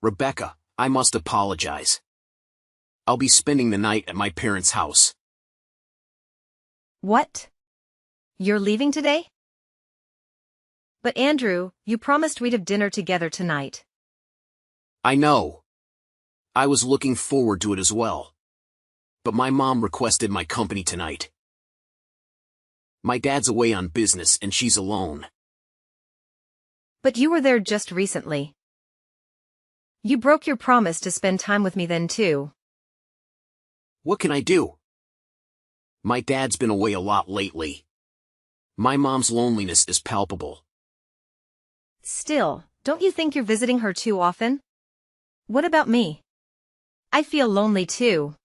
Rebecca, I must apologize. I'll be spending the night at my parents' house. What? You're leaving today? But Andrew, you promised we'd have dinner together tonight. I know. I was looking forward to it as well. But my mom requested my company tonight. My dad's away on business and she's alone. But you were there just recently. You broke your promise to spend time with me then too. What can I do? My dad's been away a lot lately. My mom's loneliness is palpable. Still, don't you think you're visiting her too often? What about me? I feel lonely too.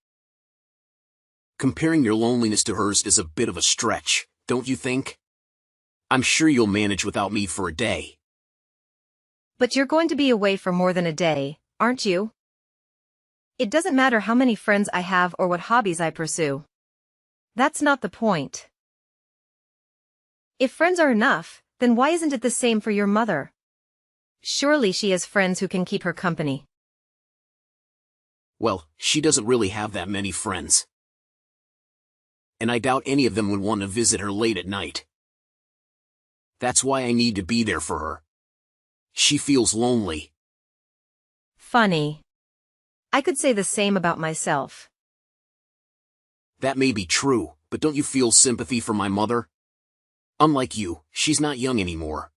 Comparing your loneliness to hers is a bit of a stretch, don't you think? I'm sure you'll manage without me for a day. But you're going to be away for more than a day, aren't you? It doesn't matter how many friends I have or what hobbies I pursue. That's not the point. If friends are enough, then why isn't it the same for your mother? Surely she has friends who can keep her company. Well, she doesn't really have that many friends. And I doubt any of them would want to visit her late at night. That's why I need to be there for her. She feels lonely. Funny. I could say the same about myself. That may be true, but don't you feel sympathy for my mother? Unlike you, she's not young anymore.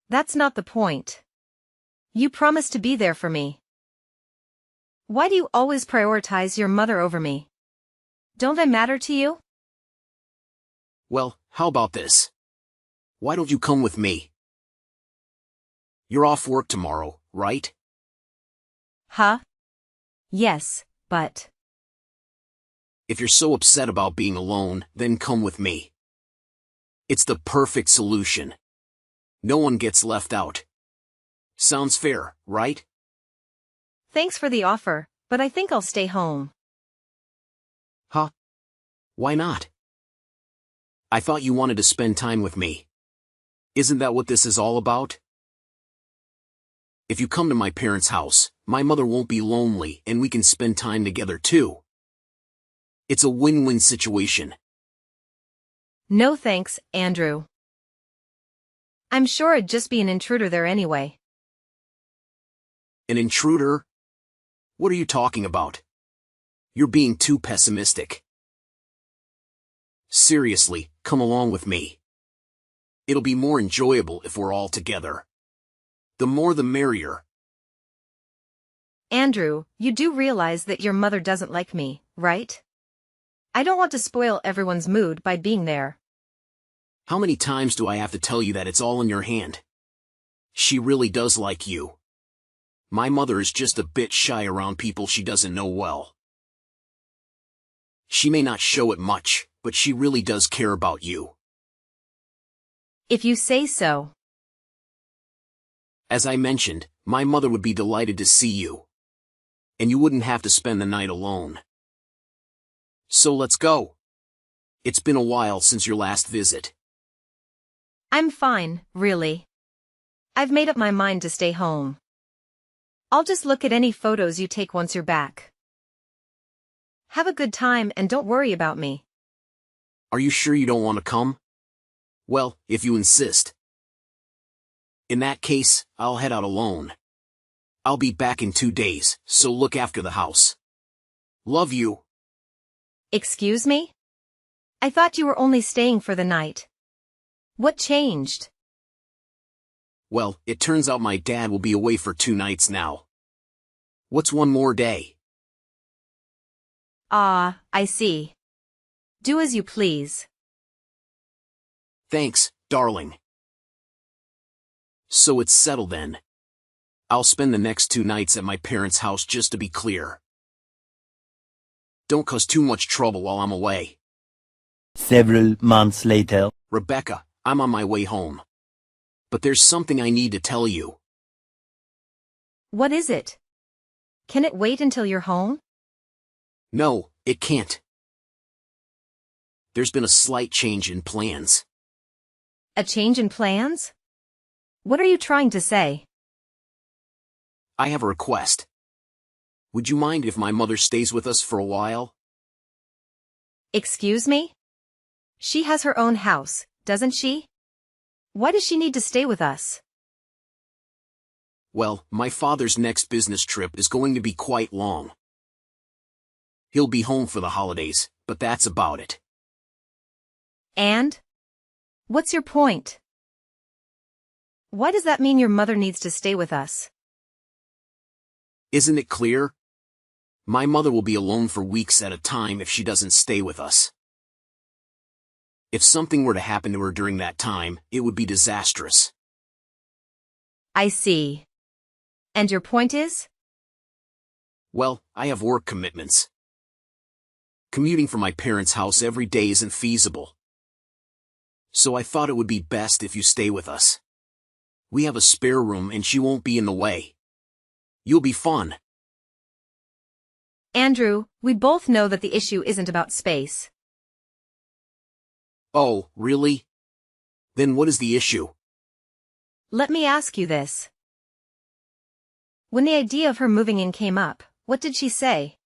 That's not the point. You promised to be there for me. Why do you always prioritize your mother over me? Don't I matter to you? Well, how about this? Why don't you come with me? You're off work tomorrow, right? Huh? Yes, but... If you're so upset about being alone, then come with me. It's the perfect solution. No one gets left out. Sounds fair, right? Thanks for the offer, but I think I'll stay home. Huh? Why not? I thought you wanted to spend time with me. Isn't that what this is all about? If you come to my parents' house, my mother won't be lonely and we can spend time together too. It's a win-win situation. No thanks, Andrew. I'm sure I'd just be an intruder there anyway. An intruder? What are you talking about? You're being too pessimistic. Seriously, come along with me. It'll be more enjoyable if we're all together. The more the merrier. Andrew, you do realize that your mother doesn't like me, right? I don't want to spoil everyone's mood by being there. How many times do I have to tell you that it's all in your hand? She really does like you. My mother is just a bit shy around people she doesn't know well. She may not show it much, but she really does care about you. If you say so. As I mentioned, my mother would be delighted to see you. And you wouldn't have to spend the night alone. So let's go. It's been a while since your last visit. I'm fine, really. I've made up my mind to stay home. I'll just look at any photos you take once you're back. Have a good time and don't worry about me. Are you sure you don't want to come? Well, if you insist. In that case, I'll head out alone. I'll be back in 2 days, so look after the house. Love you. Excuse me? I thought you were only staying for the night. What changed? Well, it turns out my dad will be away for 2 nights now. What's one more day? Ah, I see. Do as you please. Thanks, darling. So it's settled then. I'll spend the next 2 nights at my parents' house just to be clear. Don't cause too much trouble while I'm away. Several months later. Rebecca, I'm on my way home. But there's something I need to tell you. What is it? Can it wait until you're home? No, it can't. There's been a slight change in plans. A change in plans? What are you trying to say? I have a request. Would you mind if my mother stays with us for a while? Excuse me? She has her own house, doesn't she? Why does she need to stay with us? Well, my father's next business trip is going to be quite long. He'll be home for the holidays, but that's about it. And? What's your point? Why does that mean your mother needs to stay with us? Isn't it clear? My mother will be alone for weeks at a time if she doesn't stay with us. If something were to happen to her during that time, it would be disastrous. I see. And your point is? Well, I have work commitments. Commuting from my parents' house every day isn't feasible. So I thought it would be best if you stay with us. We have a spare room and she won't be in the way. You'll be fun. Andrew, we both know that the issue isn't about space. Oh, really? Then what is the issue? Let me ask you this. When the idea of her moving in came up, what did she say?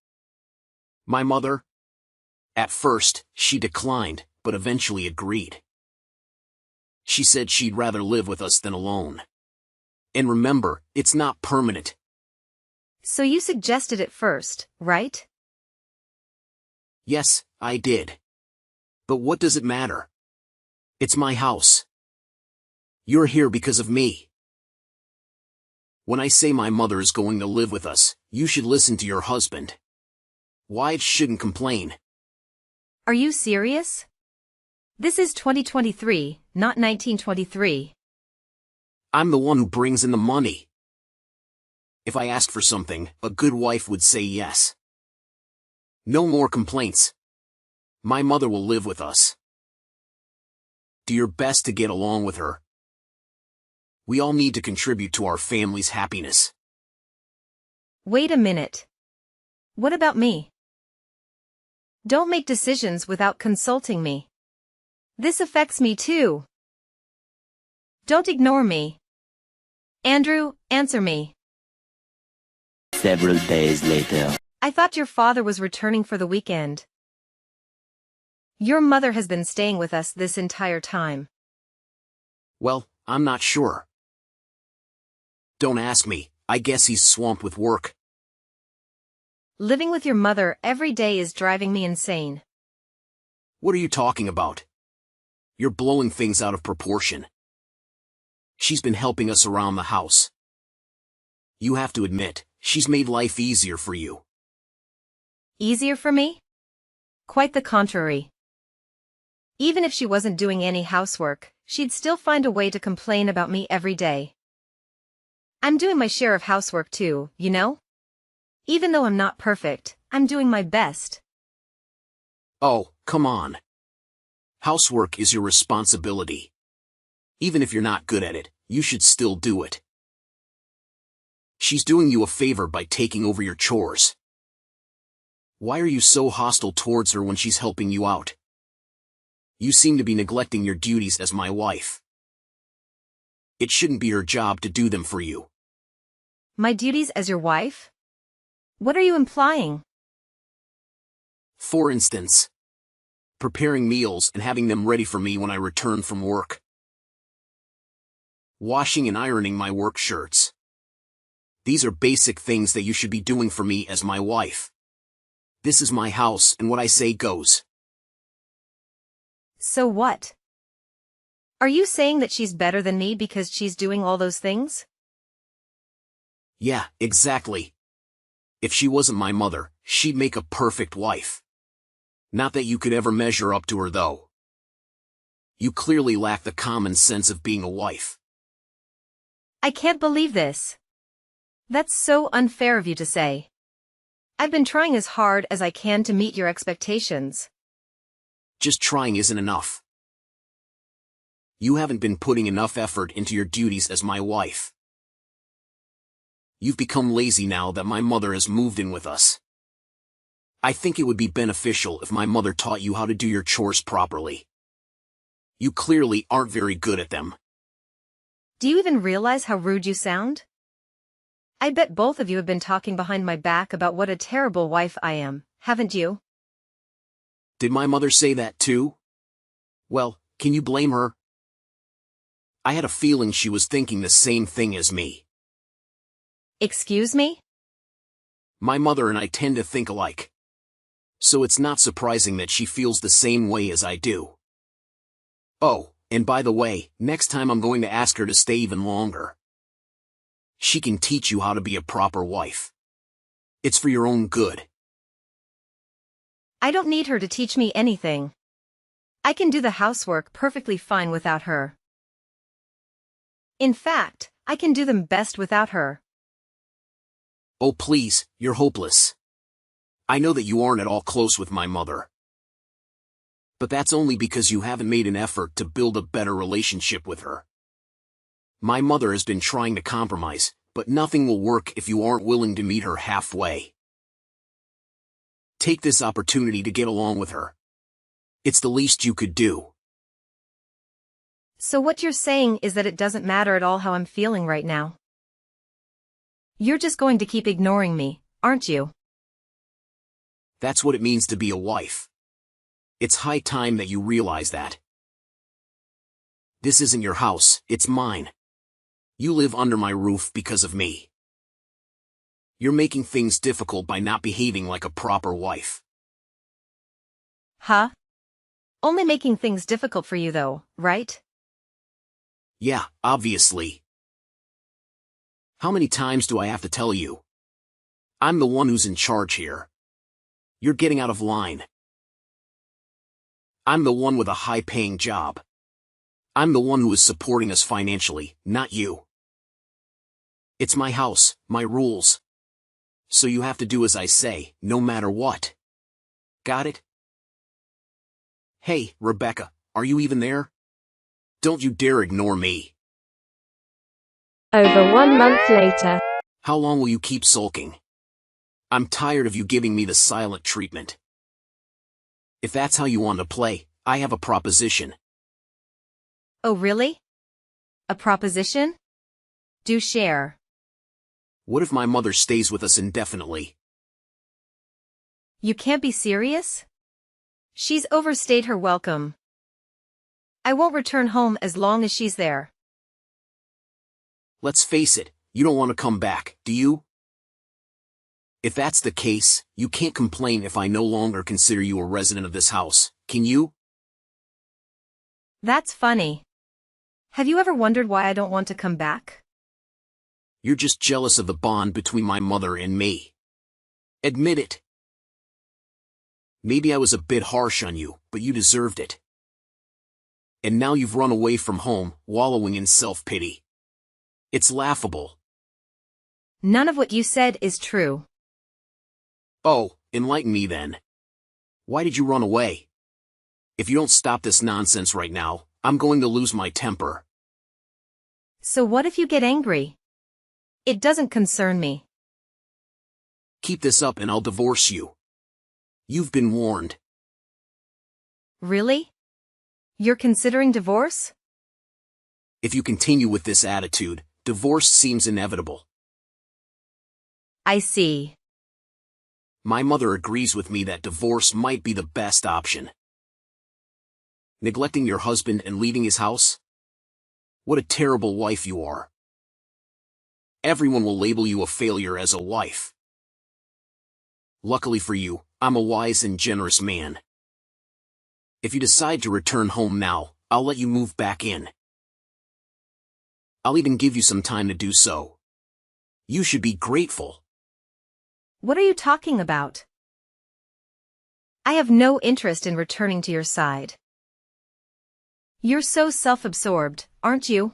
My mother? At first, she declined, but eventually agreed. She said she'd rather live with us than alone. And remember, it's not permanent. So you suggested it first, right? Yes, I did. But what does it matter? It's my house. You're here because of me. When I say my mother is going to live with us, you should listen to your husband. Wives shouldn't complain. Are you serious? This is 2023, not 1923. I'm the one who brings in the money. If I asked for something, a good wife would say yes. No more complaints. My mother will live with us. Do your best to get along with her. We all need to contribute to our family's happiness. Wait a minute. What about me? Don't make decisions without consulting me. This affects me too. Don't ignore me. Andrew, answer me. Several days later. I thought your father was returning for the weekend. Your mother has been staying with us this entire time. Well, I'm not sure. Don't ask me. I guess he's swamped with work. Living with your mother every day is driving me insane. What are you talking about? You're blowing things out of proportion. She's been helping us around the house. You have to admit, she's made life easier for you. Easier for me? Quite the contrary. Even if she wasn't doing any housework, she'd still find a way to complain about me every day. I'm doing my share of housework too, you know? Even though I'm not perfect, I'm doing my best. Oh, come on. Housework is your responsibility. Even if you're not good at it, you should still do it. She's doing you a favor by taking over your chores. Why are you so hostile towards her when she's helping you out? You seem to be neglecting your duties as my wife. It shouldn't be her job to do them for you. My duties as your wife? What are you implying? For instance, preparing meals and having them ready for me when I return from work. Washing and ironing my work shirts. These are basic things that you should be doing for me as my wife. This is my house and what I say goes. So what? Are you saying that she's better than me because she's doing all those things? Yeah, exactly. If she wasn't my mother, she'd make a perfect wife. Not that you could ever measure up to her though. You clearly lack the common sense of being a wife. I can't believe this. That's so unfair of you to say. I've been trying as hard as I can to meet your expectations. Just trying isn't enough. You haven't been putting enough effort into your duties as my wife. You've become lazy now that my mother has moved in with us. I think it would be beneficial if my mother taught you how to do your chores properly. You clearly aren't very good at them. Do you even realize how rude you sound? I bet both of you have been talking behind my back about what a terrible wife I am, haven't you? Did my mother say that too? Well, can you blame her? I had a feeling she was thinking the same thing as me. Excuse me? My mother and I tend to think alike. So it's not surprising that she feels the same way as I do. Oh, and by the way, next time I'm going to ask her to stay even longer. She can teach you how to be a proper wife. It's for your own good. I don't need her to teach me anything. I can do the housework perfectly fine without her. In fact, I can do them best without her. Oh please, you're hopeless. I know that you aren't at all close with my mother. But that's only because you haven't made an effort to build a better relationship with her. My mother has been trying to compromise, but nothing will work if you aren't willing to meet her halfway. Take this opportunity to get along with her. It's the least you could do. So what you're saying is that it doesn't matter at all how I'm feeling right now. You're just going to keep ignoring me, aren't you? That's what it means to be a wife. It's high time that you realize that. This isn't your house, it's mine. You live under my roof because of me. You're making things difficult by not behaving like a proper wife. Huh? Only making things difficult for you though, right? Yeah, obviously. How many times do I have to tell you? I'm the one who's in charge here. You're getting out of line. I'm the one with a high-paying job. I'm the one who is supporting us financially, not you. It's my house, my rules. So you have to do as I say, no matter what. Got it? Hey, Rebecca, are you even there? Don't you dare ignore me. Over 1 month later. How long will you keep sulking? I'm tired of you giving me the silent treatment. If that's how you want to play, I have a proposition. Oh really? A proposition? Do share. What if my mother stays with us indefinitely? You can't be serious? She's overstayed her welcome. I won't return home as long as she's there. Let's face it, you don't want to come back, do you? If that's the case, you can't complain if I no longer consider you a resident of this house, can you? That's funny. Have you ever wondered why I don't want to come back? You're just jealous of the bond between my mother and me. Admit it. Maybe I was a bit harsh on you, but you deserved it. And now you've run away from home, wallowing in self-pity. It's laughable. None of what you said is true. Oh, enlighten me then. Why did you run away? If you don't stop this nonsense right now, I'm going to lose my temper. So what if you get angry? It doesn't concern me. Keep this up and I'll divorce you. You've been warned. Really? You're considering divorce? If you continue with this attitude, divorce seems inevitable. I see. My mother agrees with me that divorce might be the best option. Neglecting your husband and leaving his house? What a terrible wife you are. Everyone will label you a failure as a wife. Luckily for you, I'm a wise and generous man. If you decide to return home now, I'll let you move back in. I'll even give you some time to do so. You should be grateful. What are you talking about? I have no interest in returning to your side. You're so self-absorbed, aren't you?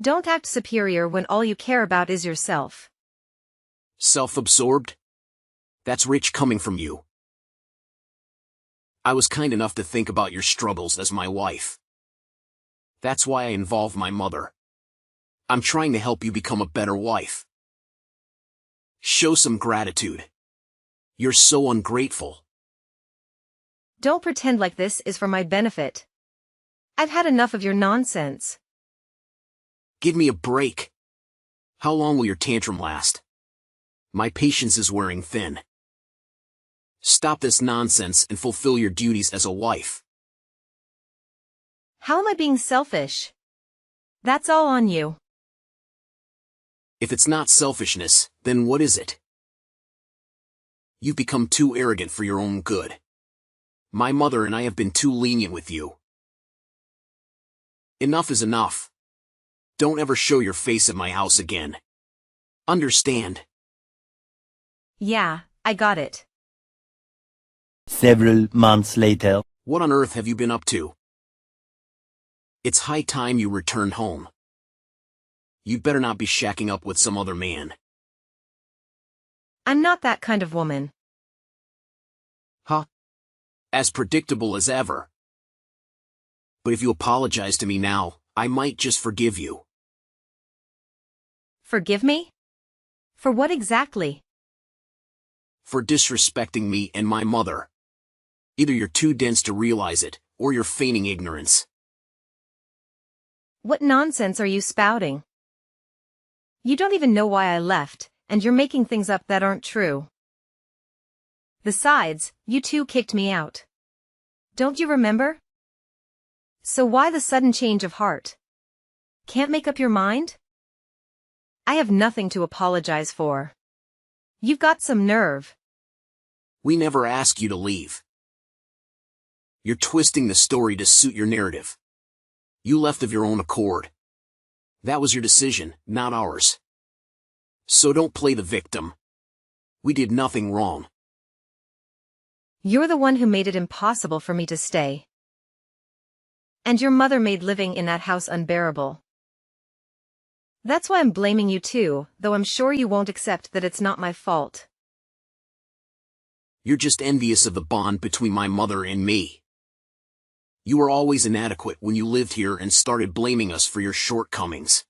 Don't act superior when all you care about is yourself. Self-absorbed? That's rich coming from you. I was kind enough to think about your struggles as my wife. That's why I involved my mother. I'm trying to help you become a better wife. Show some gratitude. You're so ungrateful. Don't pretend like this is for my benefit. I've had enough of your nonsense. Give me a break. How long will your tantrum last? My patience is wearing thin. Stop this nonsense and fulfill your duties as a wife. How am I being selfish? That's all on you. If it's not selfishness, then what is it? You've become too arrogant for your own good. My mother and I have been too lenient with you. Enough is enough. Don't ever show your face at my house again. Understand? Yeah, I got it. Several months later. What on earth have you been up to? It's high time you returned home. You'd better not be shacking up with some other man. I'm not that kind of woman. Huh? As predictable as ever. But if you apologize to me now, I might just forgive you. Forgive me? For what exactly? For disrespecting me and my mother. Either you're too dense to realize it, or you're feigning ignorance. What nonsense are you spouting? You don't even know why I left, and you're making things up that aren't true. Besides, you two kicked me out. Don't you remember? So why the sudden change of heart? Can't make up your mind? I have nothing to apologize for. You've got some nerve. We never asked you to leave. You're twisting the story to suit your narrative. You left of your own accord. That was your decision, not ours. So don't play the victim. We did nothing wrong. You're the one who made it impossible for me to stay. And your mother made living in that house unbearable. That's why I'm blaming you too, though I'm sure you won't accept that it's not my fault. You're just envious of the bond between my mother and me. You were always inadequate when you lived here and started blaming us for your shortcomings.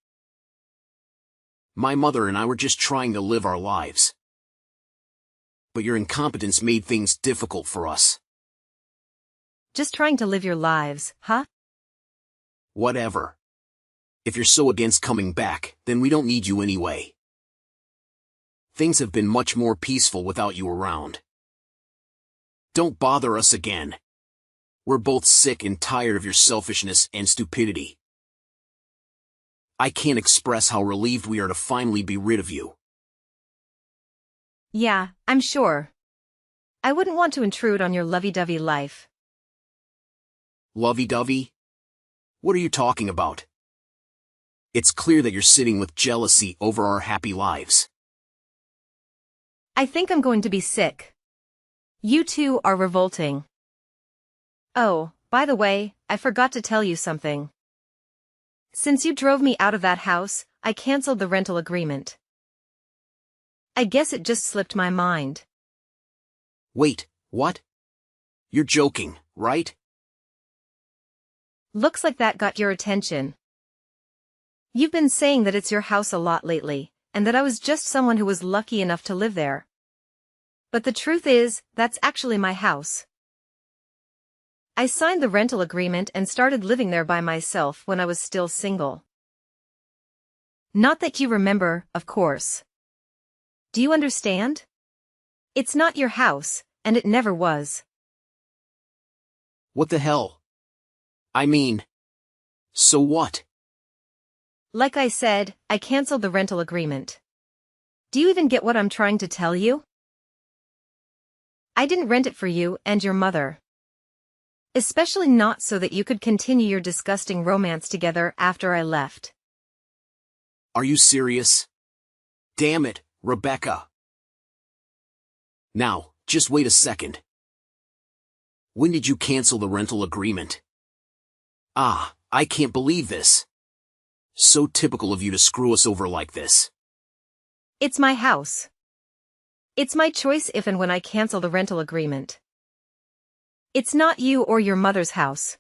My mother and I were just trying to live our lives. But your incompetence made things difficult for us. Just trying to live your lives, huh? Whatever. If you're so against coming back, then we don't need you anyway. Things have been much more peaceful without you around. Don't bother us again. We're both sick and tired of your selfishness and stupidity. I can't express how relieved we are to finally be rid of you. Yeah, I'm sure. I wouldn't want to intrude on your lovey-dovey life. Lovey-dovey? What are you talking about? It's clear that you're sitting with jealousy over our happy lives. I think I'm going to be sick. You two are revolting. Oh, by the way, I forgot to tell you something. Since you drove me out of that house, I canceled the rental agreement. I guess it just slipped my mind. Wait, what? You're joking, right? Looks like that got your attention. You've been saying that it's your house a lot lately, and that I was just someone who was lucky enough to live there. But the truth is, that's actually my house. I signed the rental agreement and started living there by myself when I was still single. Not that you remember, of course. Do you understand? It's not your house, and it never was. What the hell? I mean, so what? Like I said, I canceled the rental agreement. Do you even get what I'm trying to tell you? I didn't rent it for you and your mother. Especially not so that you could continue your disgusting romance together after I left. Are you serious? Damn it, Rebecca. Now, just wait a second. When did you cancel the rental agreement? Ah, I can't believe this. So typical of you to screw us over like this. It's my house. It's my choice if and when I cancel the rental agreement. It's not you or your mother's house.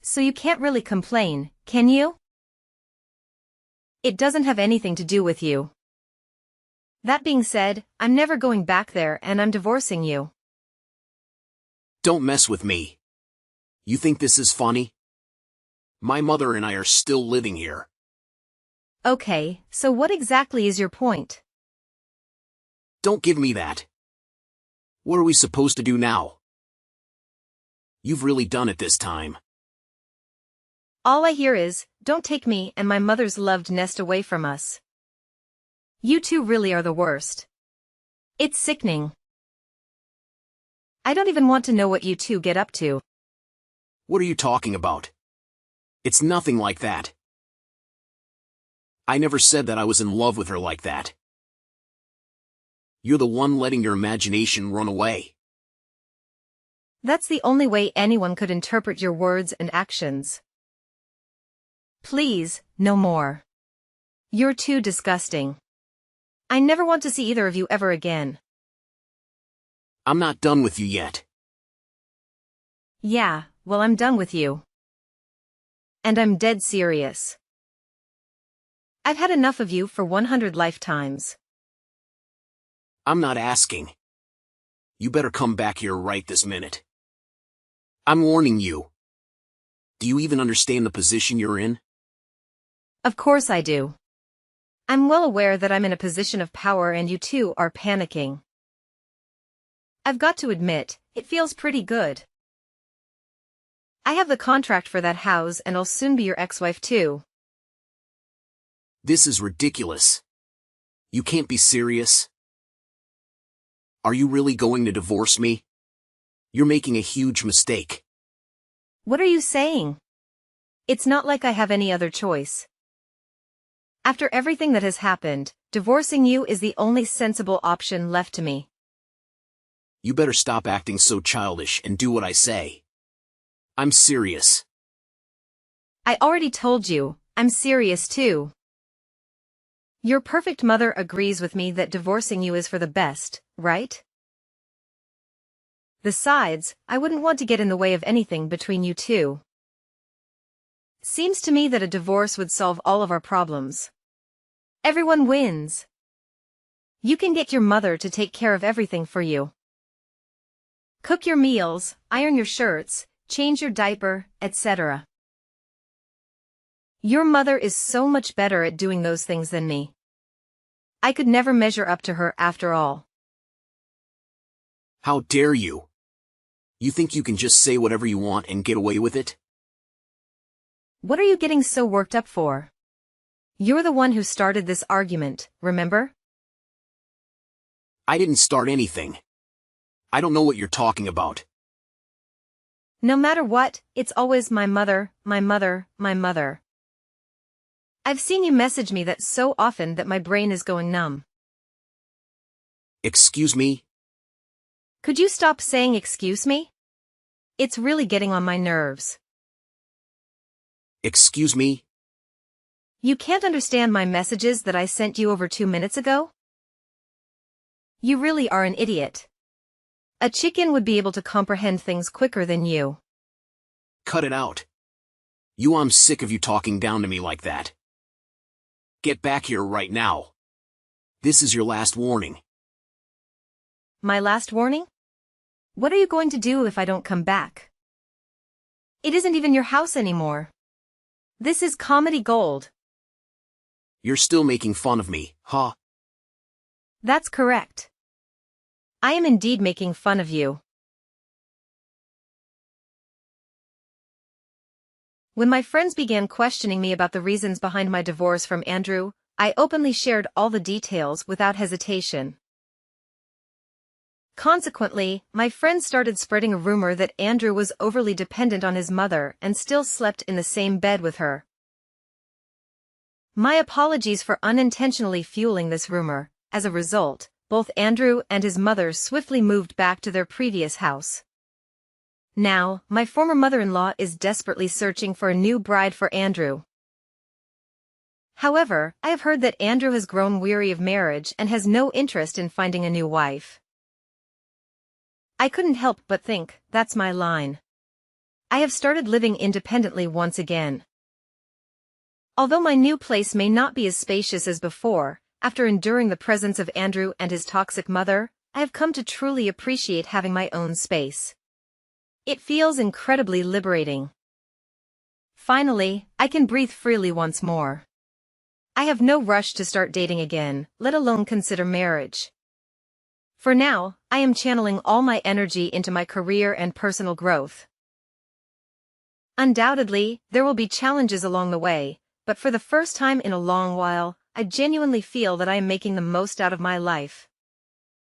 So you can't really complain, can you? It doesn't have anything to do with you. That being said, I'm never going back there and I'm divorcing you. Don't mess with me. You think this is funny? My mother and I are still living here. Okay, so what exactly is your point? Don't give me that. What are we supposed to do now? You've really done it this time. All I hear is, don't take me and my mother's loved nest away from us. You two really are the worst. It's sickening. I don't even want to know what you two get up to. What are you talking about? It's nothing like that. I never said that I was in love with her like that. You're the one letting your imagination run away. That's the only way anyone could interpret your words and actions. Please, no more. You're too disgusting. I never want to see either of you ever again. I'm not done with you yet. Yeah, well, I'm done with you. And I'm dead serious. I've had enough of you for 100 lifetimes. I'm not asking. You better come back here right this minute. I'm warning you. Do you even understand the position you're in? Of course I do. I'm well aware that I'm in a position of power and you two are panicking. I've got to admit, it feels pretty good. I have the contract for that house and I'll soon be your ex-wife too. This is ridiculous. You can't be serious. Are you really going to divorce me? You're making a huge mistake. What are you saying? It's not like I have any other choice. After everything that has happened, divorcing you is the only sensible option left to me. You better stop acting so childish and do what I say. I'm serious. I already told you, I'm serious too. Your perfect mother agrees with me that divorcing you is for the best, right? Besides, I wouldn't want to get in the way of anything between you two. Seems to me that a divorce would solve all of our problems. Everyone wins. You can get your mother to take care of everything for you. Cook your meals, iron your shirts, change your diaper, etc. Your mother is so much better at doing those things than me. I could never measure up to her after all. How dare you? You think you can just say whatever you want and get away with it? What are you getting so worked up for? You're the one who started this argument, remember? I didn't start anything. I don't know what you're talking about. No matter what, it's always my mother, my mother, my mother. I've seen you message me that so often that my brain is going numb. Excuse me? Could you stop saying excuse me? It's really getting on my nerves. Excuse me? You can't understand my messages that I sent you over 2 minutes ago? You really are an idiot. A chicken would be able to comprehend things quicker than you. Cut it out. I'm sick of you talking down to me like that. Get back here right now. This is your last warning. My last warning? What are you going to do if I don't come back? It isn't even your house anymore. This is comedy gold. You're still making fun of me, huh? That's correct. I am indeed making fun of you. When my friends began questioning me about the reasons behind my divorce from Andrew, I openly shared all the details without hesitation. Consequently, my friends started spreading a rumor that Andrew was overly dependent on his mother and still slept in the same bed with her. My apologies for unintentionally fueling this rumor. As a result, both Andrew and his mother swiftly moved back to their previous house. Now, my former mother-in-law is desperately searching for a new bride for Andrew. However, I have heard that Andrew has grown weary of marriage and has no interest in finding a new wife. I couldn't help but think, that's my line. I have started living independently once again. Although my new place may not be as spacious as before, after enduring the presence of Andrew and his toxic mother, I have come to truly appreciate having my own space. It feels incredibly liberating. Finally, I can breathe freely once more. I have no rush to start dating again, let alone consider marriage. For now, I am channeling all my energy into my career and personal growth. Undoubtedly, there will be challenges along the way, but for the first time in a long while, I genuinely feel that I am making the most out of my life.